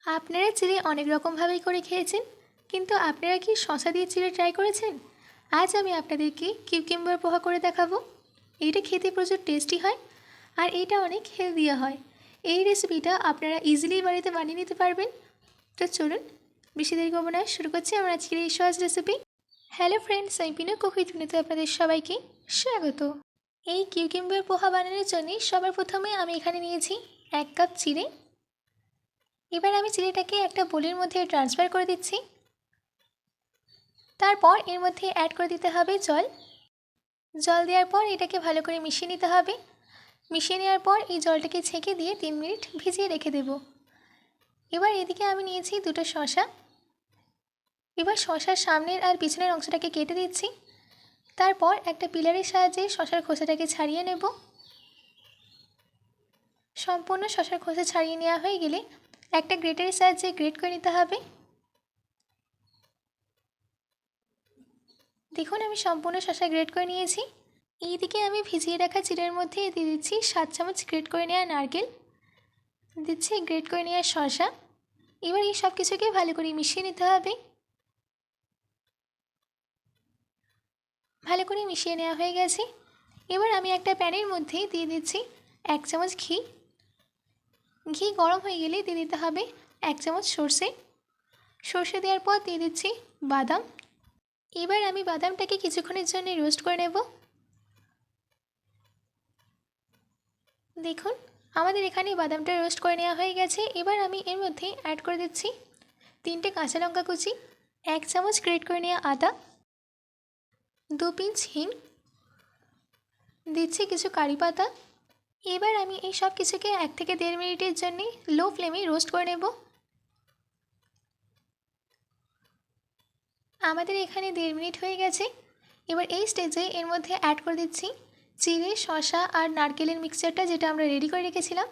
আপনারা চিড়ে অনেক রকমভাবেই করে খেয়েছেন, কিন্তু আপনারা কি শসা দিয়ে চিড়ে ট্রাই করেছেন? আজ আমি আপনাদেরকে কিউকিম্বার পোহা করে দেখাবো। এটা খেতে প্রচুর টেস্টি হয় আর এটা অনেক হেলদিও হয়। এই রেসিপিটা আপনারা ইজিলি বাড়িতে বানিয়ে নিতে পারবেন। তো চলুন বেশি দেরি করবো না, শুরু করছি আমার আজকের এই সহজ রেসিপি। হ্যালো ফ্রেন্ডস, আমি পিনু কুকিংতে আপনাদের সবাইকে স্বাগত। এই কিউকিম্বার পোহা বানানোর জন্য সবার প্রথমে আমি এখানে নিয়েছি 1 কাপ চিড়ে। এবার আমি চিড়েটাকে একটা বোলের মধ্যে ট্রান্সফার করে দিচ্ছি। তারপর এর মধ্যে অ্যাড করে দিতে হবে জল। জল দেওয়ার পর এটাকে ভালো করে মিশিয়ে নিতে হবে। মিশিয়ে নেওয়ার পর এই জলটাকে ছেঁকে দিয়ে 3 মিনিট ভিজিয়ে রেখে দেব। এবার এদিকে আমি নিয়েছি 2টো শসা। এবার শসার সামনের আর পিছনের অংশটাকে কেটে দিচ্ছি। তারপর একটা পিলারের সাহায্যে শসার খোসাটাকে ছাড়িয়ে নেব। সম্পূর্ণ শসার খোসা ছাড়িয়ে নেওয়া হয়ে গেলে একটা গ্রেটারের সাহায্যে গ্রেট করে নিতে হবে। দেখুন আমি সম্পূর্ণ শসা গ্রেট করে নিয়েছি। এইদিকে আমি ভিজিয়ে রাখা চিড়ের মধ্যে দিয়ে দিচ্ছি 7 চামচ গ্রেট করে নেওয়া নারকেল, দিচ্ছি গ্রেট করে নেওয়া শসা। এবার এই সব কিছুকে ভালো করে মিশিয়ে নিতে হবে। ভালো করে মিশিয়ে নেওয়া হয়ে গেছে। এবার আমি একটা প্যানের মধ্যে দিয়ে দিচ্ছি 1 চামচ ঘি। ঘি গরম হয়ে গেলে দিয়ে দিতে হবে 1 চামচ সর্ষে। সর্ষে দেওয়ার পর দিয়ে দিচ্ছি বাদাম। এবার আমি বাদামটাকে কিছুক্ষণের জন্য রোস্ট করে নেব। দেখুন আমাদের এখানে বাদামটা রোস্ট করে নেওয়া হয়ে গেছে। এবার আমি এর মধ্যে অ্যাড করে দিচ্ছি 3টে কাঁচা লঙ্কা কুচি, 1 চামচ গ্রেট করে নেওয়া আদা, 2 পিঞ্চ হিং, দিচ্ছি কিছু কারি পাতা। এবার আমি এই সব কিছুকে 1 থেকে 1.5 মিনিটের জন্য লো ফ্লেমে রোস্ট করে নেব। আমাদের এখানে 1.5 মিনিট হয়ে গেছে। এবার এই স্টেজে এর মধ্যে অ্যাড করে দিচ্ছি চিড়ে, শসা আর নারকেলের মিক্সচারটা, যেটা আমরা রেডি করে রেখেছিলাম।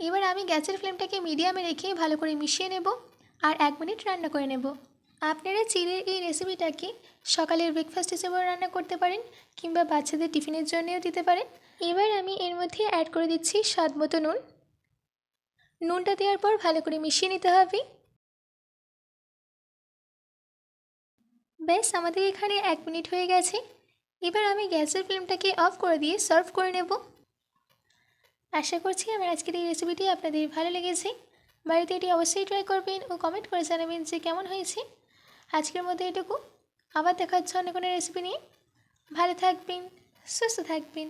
এবার আমি গ্যাসের ফ্লেমটাকে মিডিয়ামে রেখে ভালো করে মিশিয়ে নেব আর 1 মিনিট রান্না করে নেব। আপনারা চিড়ের এই রেসিপিটাকে সকালের ব্রেকফাস্ট হিসেবেও রান্না করতে পারেন কিংবা বাচ্চাদের টিফিনের জন্যও দিতে পারেন। এবার আমি এর মধ্যে অ্যাড করে দিচ্ছি স্বাদ মতো নুন। নুনটা দেওয়ার পর ভালো করে মিশিয়ে নিতে হবে। ব্যাস আমাদের এখানে 1 মিনিট হয়ে গেছে। এবার আমি গ্যাসের ফ্লেমটাকে অফ করে দিয়ে সার্ভ করে নেব। আশা করছি আমার আজকের এই রেসিপিটি আপনাদের ভালো লেগেছে। বাড়িতে এটি অবশ্যই ট্রাই করবেন ও কমেন্ট করে জানাবেন যে কেমন হয়েছে। আজকের মধ্যে এটুকু, আবার দেখা হচ্ছে অন্য কোনো রেসিপি নিয়ে। ভালো থাকবেন, সুস্থ থাকবেন।